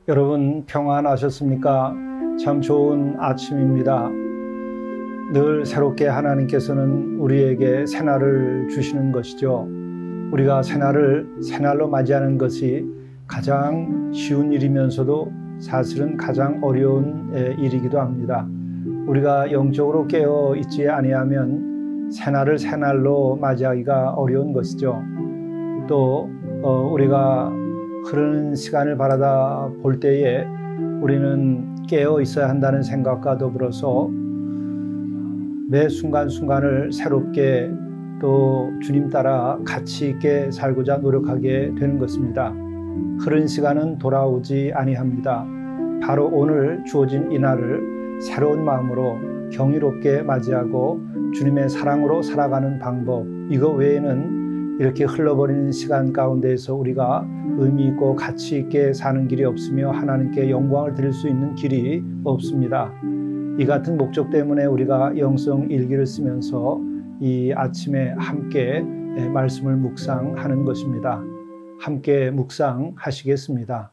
여러분 평안하셨습니까? 참 좋은 아침입니다. 늘 새롭게 하나님께서는 우리에게 새날을 주시는 것이죠. 우리가 새날로 맞이하는 것이 가장 쉬운 일이면서도 사실은 가장 어려운 일이기도 합니다. 우리가 영적으로 깨어 있지 아니하면 새날로 맞이하기가 어려운 것이죠. 또 우리가 흐르는 시간을 바라다 볼 때에 우리는 깨어 있어야 한다는 생각과 더불어서 매 순간순간을 새롭게 또 주님 따라 가치 있게 살고자 노력하게 되는 것입니다. 흐른 시간은 돌아오지 아니합니다. 바로 오늘 주어진 이 날을 새로운 마음으로 경이롭게 맞이하고 주님의 사랑으로 살아가는 방법, 이거 외에는 이렇게 흘러버리는 시간 가운데에서 우리가 의미 있고 가치 있게 사는 길이 없으며 하나님께 영광을 드릴 수 있는 길이 없습니다. 이 같은 목적 때문에 우리가 영성 일기를 쓰면서 이 아침에 함께 말씀을 묵상하는 것입니다. 함께 묵상하시겠습니다.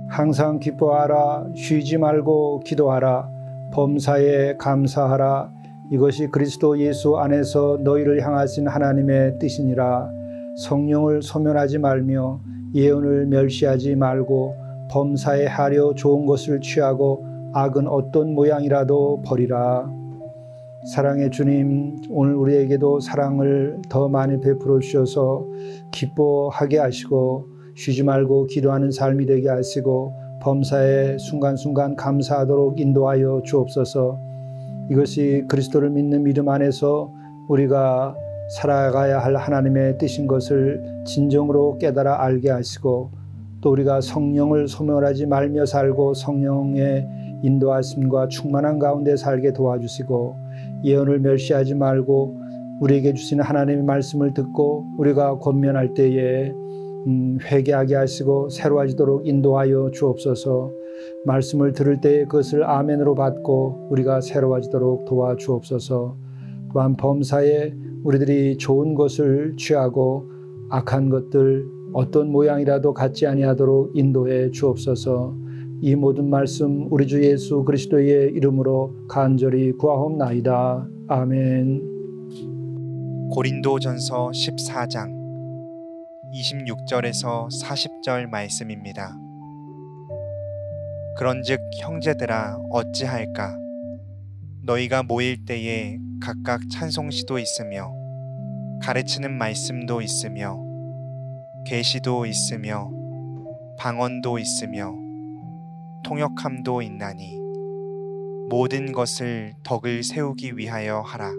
항상 기뻐하라, 쉬지 말고 기도하라, 범사에 감사하라. 이것이 그리스도 예수 안에서 너희를 향하신 하나님의 뜻이니라. 성령을 소멸하지 말며 예언을 멸시하지 말고 범사에 하려 좋은 것을 취하고 악은 어떤 모양이라도 버리라. 사랑의 주님, 오늘 우리에게도 사랑을 더 많이 베풀어 주셔서 기뻐하게 하시고 쉬지 말고 기도하는 삶이 되게 하시고 범사에 순간순간 감사하도록 인도하여 주옵소서. 이것이 그리스도를 믿는 믿음 안에서 우리가 살아가야 할 하나님의 뜻인 것을 진정으로 깨달아 알게 하시고 또 우리가 성령을 소멸하지 말며 살고 성령의 인도하심과 충만한 가운데 살게 도와주시고 예언을 멸시하지 말고 우리에게 주시는 하나님의 말씀을 듣고 우리가 권면할 때에 회개하게 하시고 새로워지도록 인도하여 주옵소서. 말씀을 들을 때에 그것을 아멘으로 받고 우리가 새로워지도록 도와주옵소서. 또한 범사에 우리들이 좋은 것을 취하고 악한 것들 어떤 모양이라도 갖지 아니하도록 인도해 주옵소서. 이 모든 말씀 우리 주 예수 그리스도의 이름으로 간절히 구하옵나이다. 아멘. 고린도전서 14장 26절에서 40절 말씀입니다. 그런즉 형제들아 어찌할까? 너희가 모일 때에 각각 찬송시도 있으며 가르치는 말씀도 있으며 계시도 있으며 방언도 있으며 통역함도 있나니 모든 것을 덕을 세우기 위하여 하라.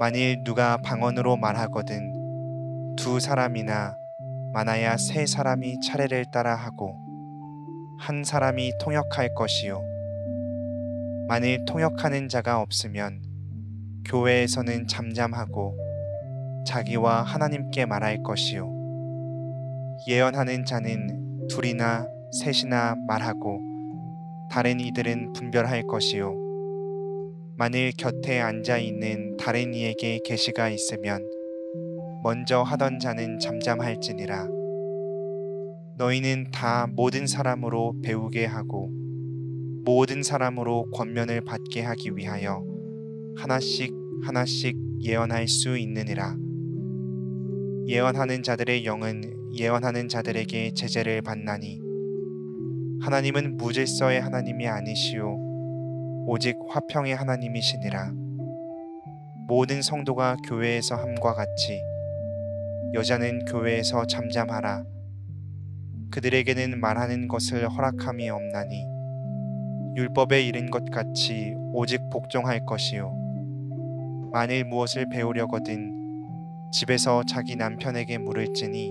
만일 누가 방언으로 말하거든 두 사람이나 많아야 세 사람이 차례를 따라 하고 한 사람이 통역할 것이요. 만일 통역하는 자가 없으면 교회에서는 잠잠하고 자기와 하나님께 말할 것이요. 예언하는 자는 둘이나 셋이나 말하고 다른 이들은 분별할 것이요. 만일 곁에 앉아 있는 다른 이에게 계시가 있으면 먼저 하던 자는 잠잠할지니라. 너희는 다 모든 사람으로 배우게 하고 모든 사람으로 권면을 받게 하기 위하여 하나씩 예언할 수 있느니라. 예언하는 자들의 영은 예언하는 자들에게 제재를 받나니 하나님은 무질서의 하나님이 아니시오 오직 화평의 하나님이시니라. 모든 성도가 교회에서 함과 같이 여자는 교회에서 잠잠하라. 그들에게는 말하는 것을 허락함이 없나니 율법에 이른 것 같이 오직 복종할 것이요. 만일 무엇을 배우려거든 집에서 자기 남편에게 물을지니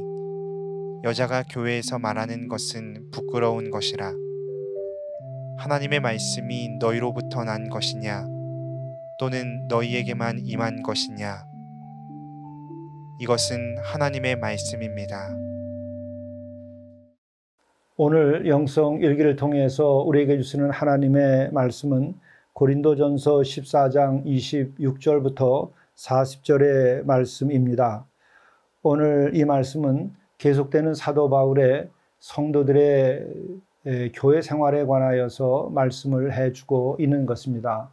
여자가 교회에서 말하는 것은 부끄러운 것이라. 하나님의 말씀이 너희로부터 난 것이냐 또는 너희에게만 임한 것이냐. 이것은 하나님의 말씀입니다. 오늘 영성 일기를 통해서 우리에게 주시는 하나님의 말씀은 고린도전서 14장 26절부터 40절의 말씀입니다. 오늘 이 말씀은 계속되는 사도 바울의 성도들의 교회 생활에 관하여서 말씀을 해주고 있는 것입니다.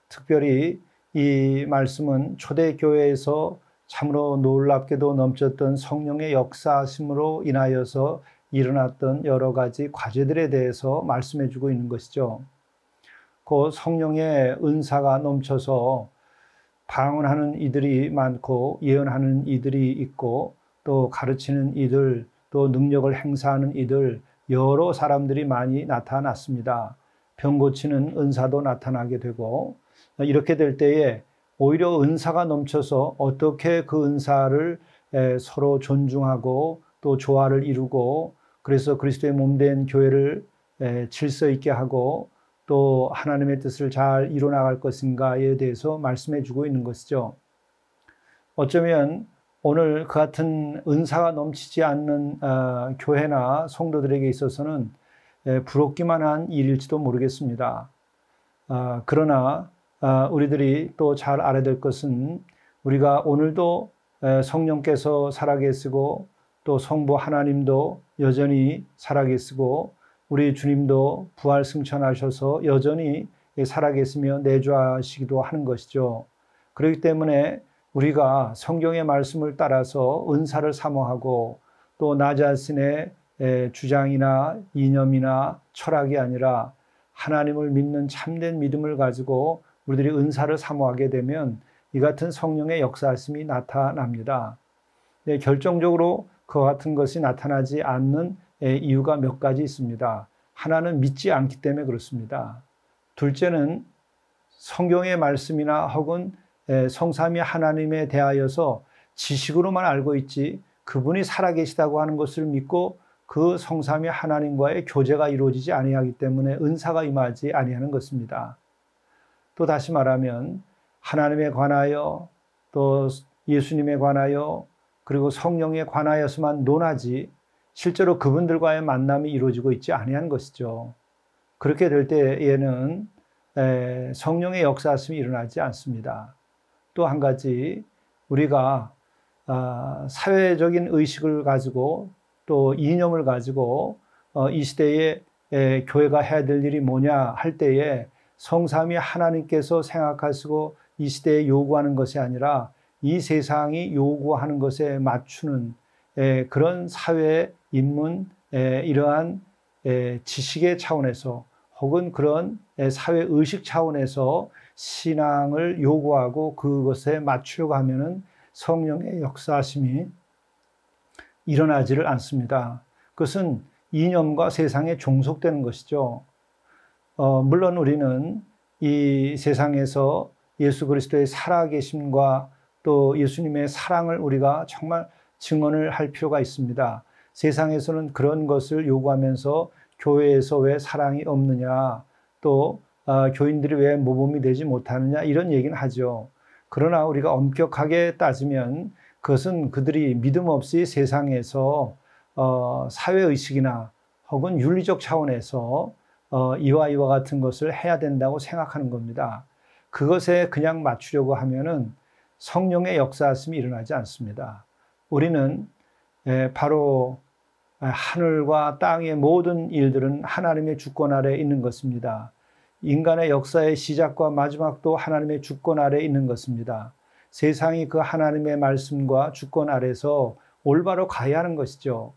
특별히 이 말씀은 초대교회에서 참으로 놀랍게도 넘쳤던 성령의 역사심으로 인하여서 일어났던 여러 가지 과제들에 대해서 말씀해 주고 있는 것이죠. 그 성령의 은사가 넘쳐서 방언하는 이들이 많고 예언하는 이들이 있고 또 가르치는 이들, 또 능력을 행사하는 이들, 여러 사람들이 많이 나타났습니다. 병 고치는 은사도 나타나게 되고, 이렇게 될 때에 오히려 은사가 넘쳐서 어떻게 그 은사를 서로 존중하고 또 조화를 이루고, 그래서 그리스도의 몸된 교회를 질서 있게 하고 또 하나님의 뜻을 잘 이루어나갈 것인가에 대해서 말씀해 주고 있는 것이죠. 어쩌면 오늘 그 같은 은사가 넘치지 않는 교회나 성도들에게 있어서는 부럽기만 한 일일지도 모르겠습니다. 그러나 우리들이 또 잘 알아야 될 것은 우리가 오늘도 성령께서 살아계시고 또 성부 하나님도 여전히 살아계시고 우리 주님도 부활 승천하셔서 여전히 살아계시며 내주하시기도 하는 것이죠. 그렇기 때문에 우리가 성경의 말씀을 따라서 은사를 사모하고 또 나 자신의 주장이나 이념이나 철학이 아니라 하나님을 믿는 참된 믿음을 가지고 우리들이 은사를 사모하게 되면 이 같은 성령의 역사심이 나타납니다. 결정적으로 그와 같은 것이 나타나지 않는 이유가 몇 가지 있습니다. 하나는 믿지 않기 때문에 그렇습니다. 둘째는 성경의 말씀이나 혹은 성삼위 하나님에 대하여서 지식으로만 알고 있지 그분이 살아계시다고 하는 것을 믿고 그 성삼위 하나님과의 교제가 이루어지지 아니하기 때문에 은사가 임하지 아니하는 것입니다. 또 다시 말하면 하나님에 관하여 또 예수님에 관하여 그리고 성령에 관하여서만 논하지 실제로 그분들과의 만남이 이루어지고 있지 아니한 것이죠. 그렇게 될 때에는 성령의 역사심이 일어나지 않습니다. 또 한 가지 우리가 사회적인 의식을 가지고 또 이념을 가지고 이 시대에 교회가 해야 될 일이 뭐냐 할 때에 성삼위 하나님께서 생각하시고 이 시대에 요구하는 것이 아니라 이 세상이 요구하는 것에 맞추는 그런 사회 인문 이러한 지식의 차원에서 혹은 그런 사회 의식 차원에서 신앙을 요구하고 그것에 맞추려고 하면은 성령의 역사심이 일어나지를 않습니다. 그것은 이념과 세상에 종속되는 것이죠. 물론 우리는 이 세상에서 예수 그리스도의 살아계심과 또 예수님의 사랑을 우리가 정말 증언을 할 필요가 있습니다. 세상에서는 그런 것을 요구하면서 교회에서 왜 사랑이 없느냐, 또 교인들이 왜 모범이 되지 못하느냐 이런 얘기는 하죠. 그러나 우리가 엄격하게 따지면 그것은 그들이 믿음 없이 세상에서 사회의식이나 혹은 윤리적 차원에서 이와 같은 것을 해야 된다고 생각하는 겁니다. 그것에 그냥 맞추려고 하면은 성령의 역사심이 일어나지 않습니다. 우리는 바로 하늘과 땅의 모든 일들은 하나님의 주권 아래에 있는 것입니다. 인간의 역사의 시작과 마지막도 하나님의 주권 아래에 있는 것입니다. 세상이 그 하나님의 말씀과 주권 아래서 올바로 가야 하는 것이죠.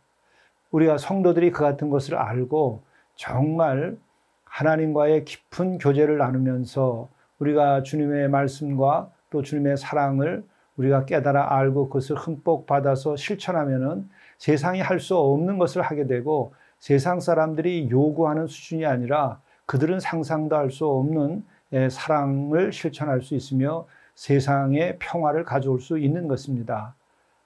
우리가 성도들이 그 같은 것을 알고 정말 하나님과의 깊은 교제를 나누면서 우리가 주님의 말씀과 또 주님의 사랑을 우리가 깨달아 알고 그것을 흠뻑 받아서 실천하면은 세상이 할 수 없는 것을 하게 되고 세상 사람들이 요구하는 수준이 아니라 그들은 상상도 할 수 없는 사랑을 실천할 수 있으며 세상에 평화를 가져올 수 있는 것입니다.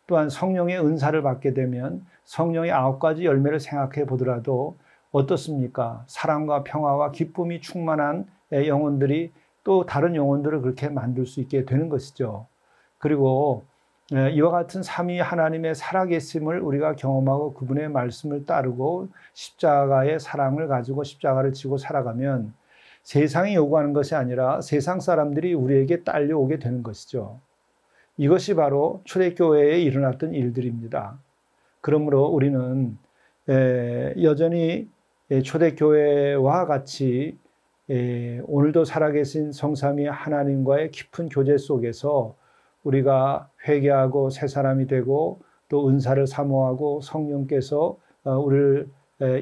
또한 성령의 은사를 받게 되면 성령의 9가지 열매를 생각해 보더라도 어떻습니까? 사랑과 평화와 기쁨이 충만한 영혼들이 또 다른 영혼들을 그렇게 만들 수 있게 되는 것이죠. 그리고 이와 같은 삼위 하나님의 살아계심을 우리가 경험하고 그분의 말씀을 따르고 십자가의 사랑을 가지고 십자가를 지고 살아가면 세상이 요구하는 것이 아니라 세상 사람들이 우리에게 딸려오게 되는 것이죠. 이것이 바로 초대교회에 일어났던 일들입니다. 그러므로 우리는 여전히 초대교회와 같이 오늘도 살아계신 성삼위 하나님과의 깊은 교제 속에서 우리가 회개하고 새 사람이 되고 또 은사를 사모하고 성령께서 우리를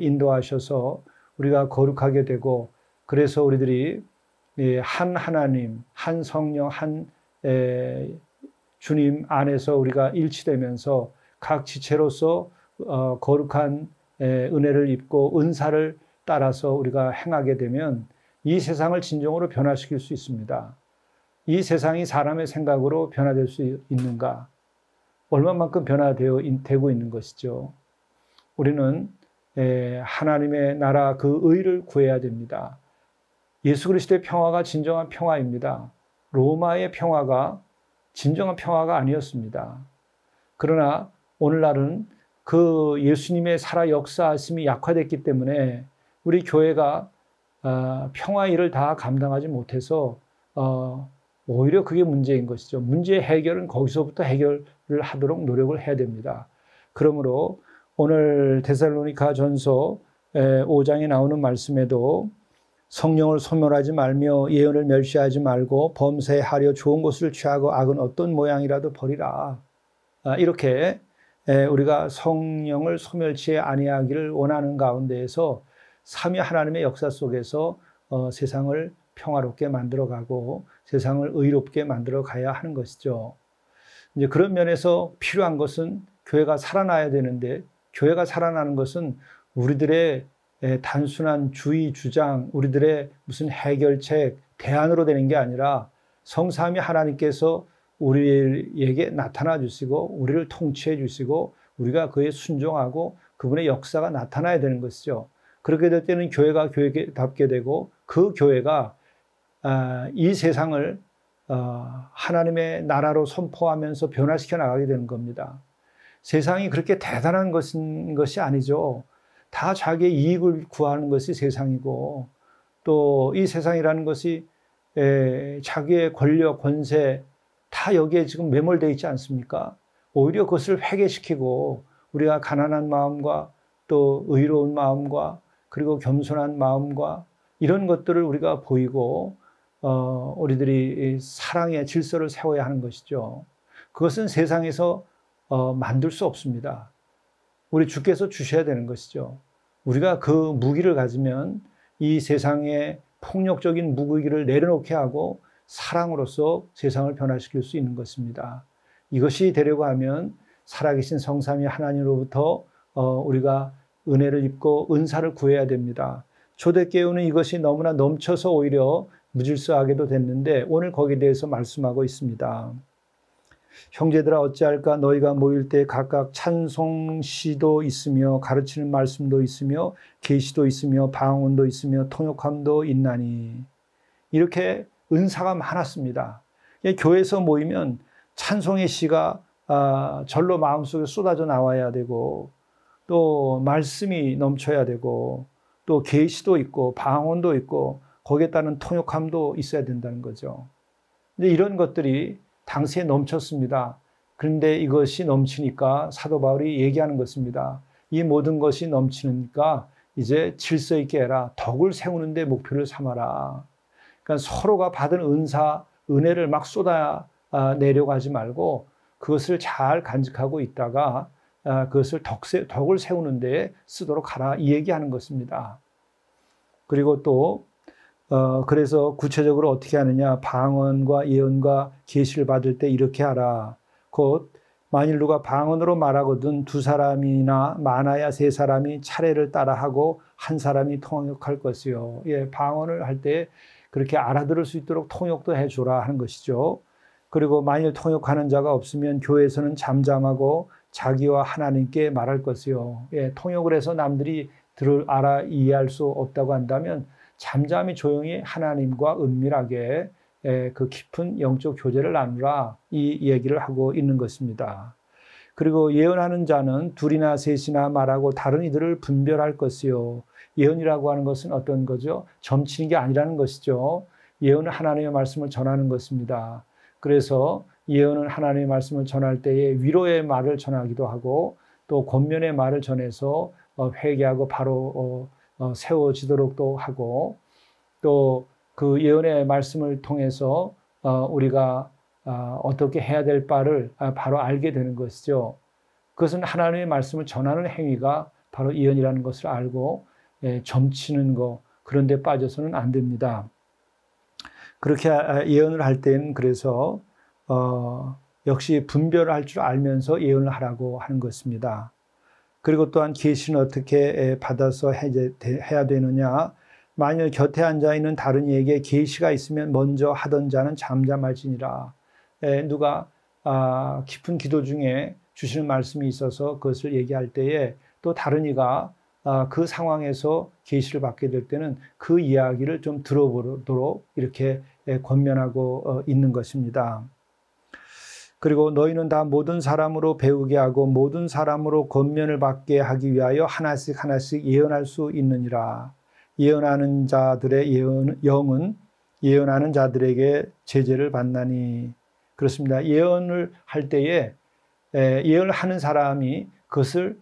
인도하셔서 우리가 거룩하게 되고, 그래서 우리들이 한 하나님, 한 성령, 한 주님 안에서 우리가 일치되면서 각 지체로서 거룩한 은혜를 입고 은사를 따라서 우리가 행하게 되면 이 세상을 진정으로 변화시킬 수 있습니다. 이 세상이 사람의 생각으로 변화될 수 있는가? 얼마만큼 변화되고 있는 것이죠. 우리는 하나님의 나라 그 의를 구해야 됩니다. 예수 그리스도의 평화가 진정한 평화입니다. 로마의 평화가 진정한 평화가 아니었습니다. 그러나 오늘날은 그 예수님의 살아 역사하심이 약화됐기 때문에 우리 교회가 평화의 일을 다 감당하지 못해서 오히려 그게 문제인 것이죠. 문제의 해결은 거기서부터 해결을 하도록 노력을 해야 됩니다. 그러므로 오늘 데살로니가 전서 5장에 나오는 말씀에도 성령을 소멸하지 말며 예언을 멸시하지 말고 범사에 좋은 것을 취하고 악은 어떤 모양이라도 버리라. 이렇게 우리가 성령을 소멸치 아니하기를 원하는 가운데에서 삼위 하나님의 역사 속에서 세상을 평화롭게 만들어가고 세상을 의롭게 만들어 가야 하는 것이죠. 이제 그런 면에서 필요한 것은 교회가 살아나야 되는데, 교회가 살아나는 것은 우리들의 단순한 주의 주장, 우리들의 무슨 해결책, 대안으로 되는 게 아니라 성삼위 하나님께서 우리에게 나타나 주시고 우리를 통치해 주시고 우리가 그에 순종하고 그분의 역사가 나타나야 되는 것이죠. 그렇게 될 때는 교회가 교회답게 되고 그 교회가 이 세상을 하나님의 나라로 선포하면서 변화시켜 나가게 되는 겁니다. 세상이 그렇게 대단한 것이 아니죠. 다 자기의 이익을 구하는 것이 세상이고, 또 이 세상이라는 것이 자기의 권력, 권세 다 여기에 지금 매몰되어 있지 않습니까? 오히려 그것을 회개시키고 우리가 가난한 마음과 또 의로운 마음과 그리고 겸손한 마음과 이런 것들을 우리가 보이고 우리들이 사랑의 질서를 세워야 하는 것이죠. 그것은 세상에서 만들 수 없습니다. 우리 주께서 주셔야 되는 것이죠. 우리가 그 무기를 가지면 이 세상의 폭력적인 무기를 내려놓게 하고 사랑으로서 세상을 변화시킬 수 있는 것입니다. 이것이 되려고 하면 살아계신 성삼위 하나님으로부터 우리가 은혜를 입고 은사를 구해야 됩니다. 초대교회는 이것이 너무나 넘쳐서 오히려 무질서하게도 됐는데 오늘 거기에 대해서 말씀하고 있습니다. 형제들아 어찌할까? 너희가 모일 때 각각 찬송시도 있으며 가르치는 말씀도 있으며 계시도 있으며 방언도 있으며 통역함도 있나니. 이렇게 은사가 많았습니다. 교회에서 모이면 찬송의 시가 절로 마음속에 쏟아져 나와야 되고, 또 말씀이 넘쳐야 되고, 또 계시도 있고 방언도 있고 거기에 따른 통역함도 있어야 된다는 거죠. 근데 이런 것들이 당시에 넘쳤습니다. 그런데 이것이 넘치니까 사도 바울이 얘기하는 것입니다. 이 모든 것이 넘치니까 이제 질서 있게 해라. 덕을 세우는 데 목표를 삼아라. 그러니까 서로가 받은 은사, 은혜를 막 쏟아내려고 하지 말고 그것을 잘 간직하고 있다가 그것을 덕을 세우는 데 쓰도록 하라. 이 얘기하는 것입니다. 그리고 또 그래서 구체적으로 어떻게 하느냐. 방언과 예언과 계시를 받을 때 이렇게 하라. 곧 만일 누가 방언으로 말하거든 두 사람이나 많아야 세 사람이 차례를 따라하고 한 사람이 통역할 것이요. 방언을 할 때 그렇게 알아들을 수 있도록 통역도 해주라 하는 것이죠. 그리고 만일 통역하는 자가 없으면 교회에서는 잠잠하고 자기와 하나님께 말할 것이요. 통역을 해서 남들이 알아 이해할 수 없다고 한다면 잠잠히 조용히 하나님과 은밀하게 그 깊은 영적 교제를 나누라, 이 얘기를 하고 있는 것입니다. 그리고 예언하는 자는 둘이나 셋이나 말하고 다른 이들을 분별할 것이요. 예언이라고 하는 것은 어떤 거죠? 점치는 게 아니라는 것이죠. 예언은 하나님의 말씀을 전하는 것입니다. 그래서 예언은 하나님의 말씀을 전할 때에 위로의 말을 전하기도 하고 또 권면의 말을 전해서 회개하고 바로 세워지도록 또 하고, 또 그 예언의 말씀을 통해서 우리가 어떻게 해야 될 바를 바로 알게 되는 것이죠. 그것은 하나님의 말씀을 전하는 행위가 바로 예언이라는 것을 알고 점치는 거, 그런 데 빠져서는 안 됩니다. 그렇게 예언을 할 때는 그래서 역시 분별을 할 줄 알면서 예언을 하라고 하는 것입니다. 그리고 또한 계시는 어떻게 받아서 해야 되느냐. 만일 곁에 앉아있는 다른 이에게 계시가 있으면 먼저 하던 자는 잠잠할지니라. 누가 깊은 기도 중에 주시는 말씀이 있어서 그것을 얘기할 때에 또 다른 이가 그 상황에서 계시를 받게 될 때는 그 이야기를 좀 들어보도록 이렇게 권면하고 있는 것입니다. 그리고 너희는 다 모든 사람으로 배우게 하고 모든 사람으로 권면을 받게 하기 위하여 하나씩 하나씩 예언할 수 있느니라. 예언하는 자들의 영은 예언하는 자들에게 제재를 받나니. 그렇습니다. 예언을 할 때에 예언을 하는 사람이 그것을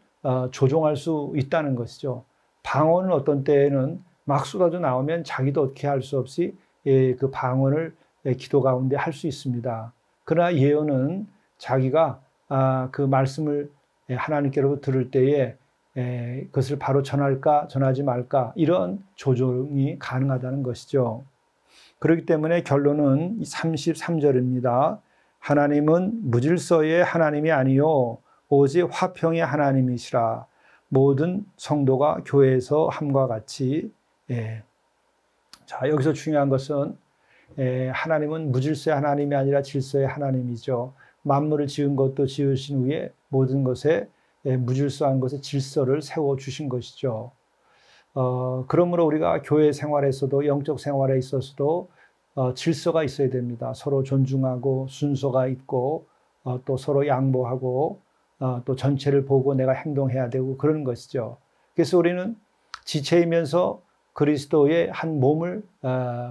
조종할 수 있다는 것이죠. 방언은 어떤 때에는 막 쏟아져 나오면 자기도 어떻게 할 수 없이 그 방언을 기도 가운데 할 수 있습니다. 그러나 예언은 자기가 그 말씀을 하나님께로부터 들을 때에 그것을 바로 전할까 전하지 말까 이런 조정이 가능하다는 것이죠. 그렇기 때문에 결론은 33절입니다. 하나님은 무질서의 하나님이 아니요 오직 화평의 하나님이시라. 모든 성도가 교회에서 함과 같이. 자, 여기서 중요한 것은 하나님은 무질서의 하나님이 아니라 질서의 하나님이죠. 만물을 지은 것도 지으신 후에 모든 것에 무질서한 것에 질서를 세워주신 것이죠. 그러므로 우리가 교회 생활에서도 영적 생활에 있어서도 질서가 있어야 됩니다. 서로 존중하고 순서가 있고 또 서로 양보하고 또 전체를 보고 내가 행동해야 되고 그러는 것이죠. 그래서 우리는 지체이면서 그리스도의 한 몸을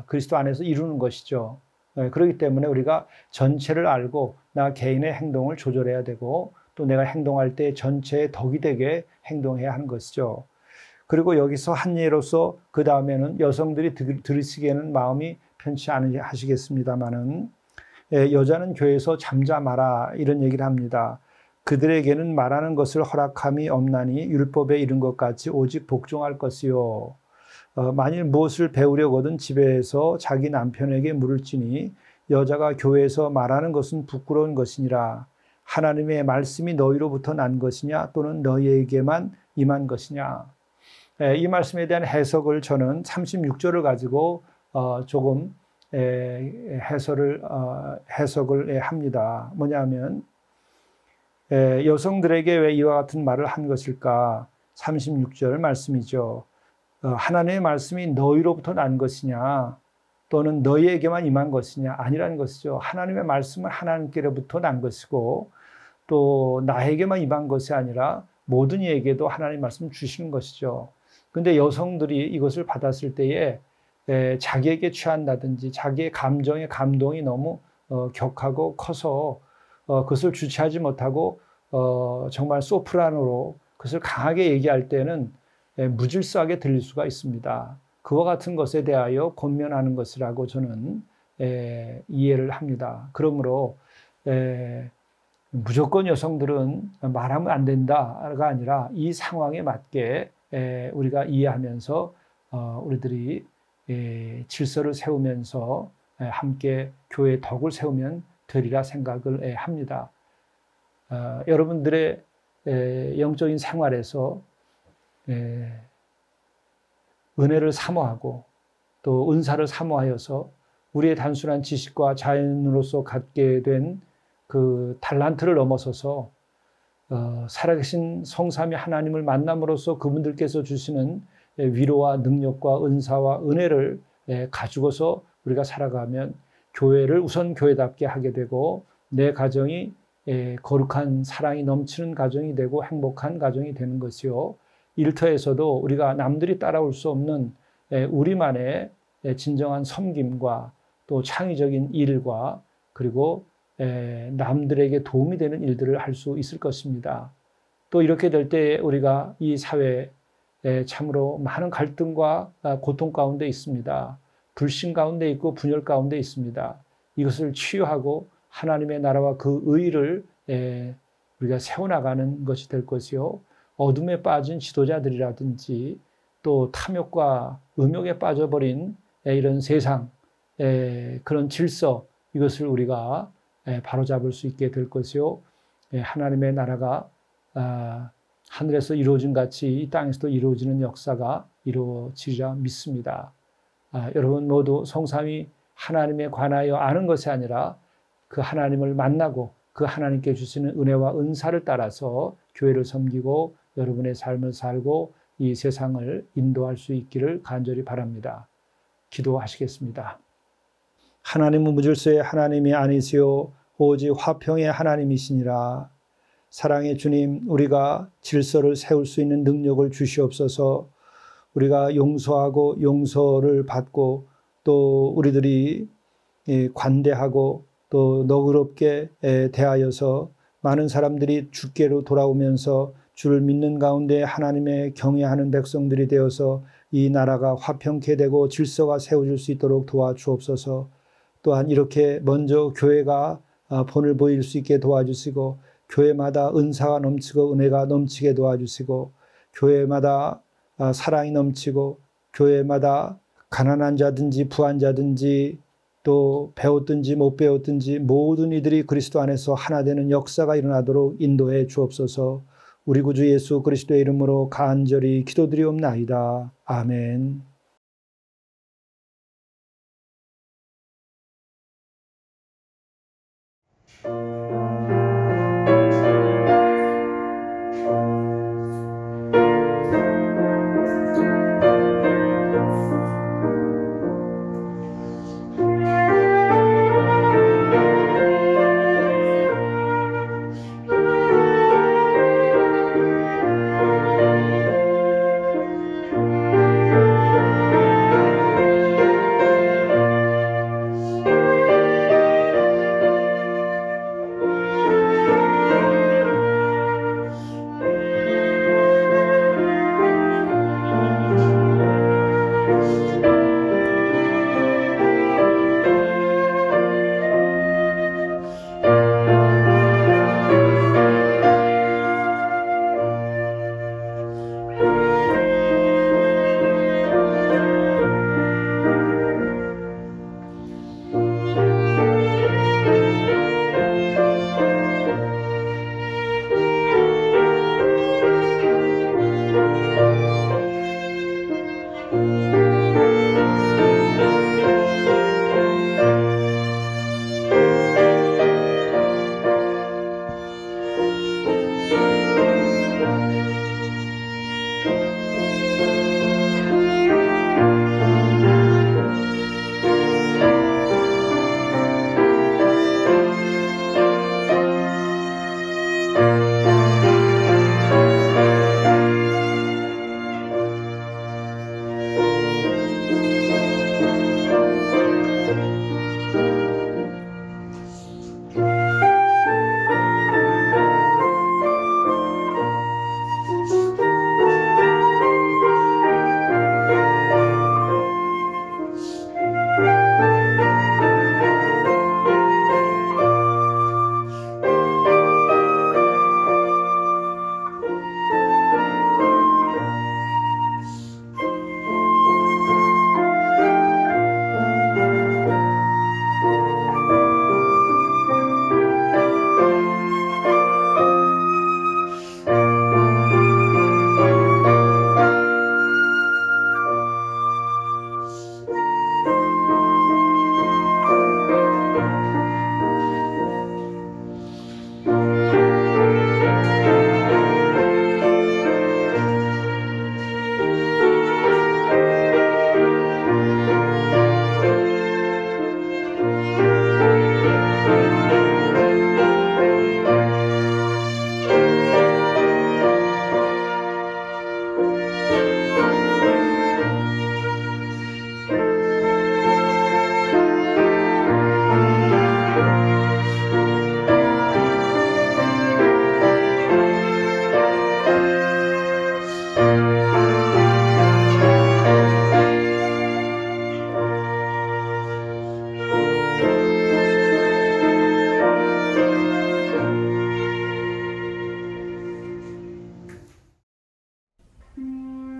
그리스도 안에서 이루는 것이죠. 그렇기 때문에 우리가 전체를 알고 나 개인의 행동을 조절해야 되고 또 내가 행동할 때 전체에 덕이 되게 행동해야 하는 것이죠. 그리고 여기서 한 예로서 그 다음에는 여성들이 들으시기에는 마음이 편치 않으시겠습니다마는 여자는 교회에서 잠잠하라 이런 얘기를 합니다. 그들에게는 말하는 것을 허락함이 없나니 율법에 이른 것 같이 오직 복종할 것이요. 만일 무엇을 배우려거든 집에서 자기 남편에게 물을지니 여자가 교회에서 말하는 것은 부끄러운 것이니라. 하나님의 말씀이 너희로부터 난 것이냐 또는 너희에게만 임한 것이냐. 이 말씀에 대한 해석을 저는 36절을 가지고 조금 해석을 합니다. 뭐냐면 여성들에게 왜 이와 같은 말을 한 것일까? 36절 말씀이죠. 하나님의 말씀이 너희로부터 난 것이냐 또는 너희에게만 임한 것이냐 아니라는 것이죠. 하나님의 말씀은 하나님께로부터 난 것이고 또 나에게만 임한 것이 아니라 모든 이에게도 하나님의 말씀을 주시는 것이죠. 그런데 여성들이 이것을 받았을 때에 자기에게 취한다든지 자기의 감정의 감동이 너무 격하고 커서 그것을 주체하지 못하고 정말 소프라노로 그것을 강하게 얘기할 때는 무질서하게 들릴 수가 있습니다. 그와 같은 것에 대하여 권면하는 것이라고 저는 이해를 합니다. 그러므로 무조건 여성들은 말하면 안 된다가 아니라 이 상황에 맞게 우리가 이해하면서 우리들이 질서를 세우면서 함께 교회의 덕을 세우면 되리라 생각을 합니다. 여러분들의 영적인 생활에서 은혜를 사모하고 또 은사를 사모하여서 우리의 단순한 지식과 자연으로서 갖게 된 그 달란트를 넘어서서 살아계신 성삼위 하나님을 만남으로써 그분들께서 주시는 위로와 능력과 은사와 은혜를 가지고서 우리가 살아가면 교회를 우선 교회답게 하게 되고 내 가정이 거룩한 사랑이 넘치는 가정이 되고 행복한 가정이 되는 것이요. 일터에서도 우리가 남들이 따라올 수 없는 우리만의 진정한 섬김과 또 창의적인 일과 그리고 남들에게 도움이 되는 일들을 할 수 있을 것입니다. 또 이렇게 될 때 우리가 이 사회에 참으로 많은 갈등과 고통 가운데 있습니다. 불신 가운데 있고 분열 가운데 있습니다. 이것을 치유하고 하나님의 나라와 그 의를 우리가 세워나가는 것이 될 것이요. 어둠에 빠진 지도자들이라든지 또 탐욕과 음욕에 빠져버린 이런 세상, 그런 질서, 이것을 우리가 바로잡을 수 있게 될 것이요. 하나님의 나라가 하늘에서 이루어진 같이 이 땅에서도 이루어지는 역사가 이루어지리라 믿습니다. 여러분 모두 성삼위 하나님에 관하여 아는 것이 아니라 그 하나님을 만나고 그 하나님께 주시는 은혜와 은사를 따라서 교회를 섬기고 여러분의 삶을 살고 이 세상을 인도할 수 있기를 간절히 바랍니다. 기도하시겠습니다. 하나님은 무질서의 하나님이 아니시오 오직 화평의 하나님이시니라. 사랑의 주님, 우리가 질서를 세울 수 있는 능력을 주시옵소서. 우리가 용서하고 용서를 받고 또 우리들이 관대하고 또 너그럽게 대하여서 많은 사람들이 주께로 돌아오면서 주를 믿는 가운데 하나님의 경외하는 백성들이 되어서 이 나라가 화평케 되고 질서가 세워질 수 있도록 도와주옵소서. 또한 이렇게 먼저 교회가 본을 보일 수 있게 도와주시고 교회마다 은사가 넘치고 은혜가 넘치게 도와주시고 교회마다 사랑이 넘치고 교회마다 가난한 자든지 부한 자든지 또 배웠든지 못 배웠든지 모든 이들이 그리스도 안에서 하나 되는 역사가 일어나도록 인도해 주옵소서. 우리 구주 예수 그리스도의 이름으로 간절히 기도드리옵나이다. 아멘.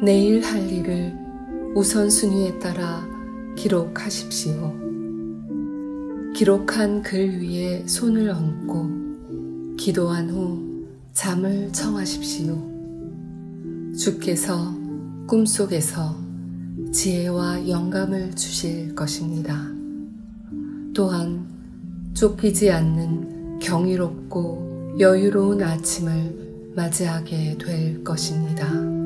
내일 할 일을 우선순위에 따라 기록하십시오. 기록한 글 위에 손을 얹고 기도한 후 잠을 청하십시오. 주께서 꿈속에서 지혜와 영감을 주실 것입니다. 또한 쫓기지 않는 경이롭고 여유로운 아침을 맞이하게 될 것입니다.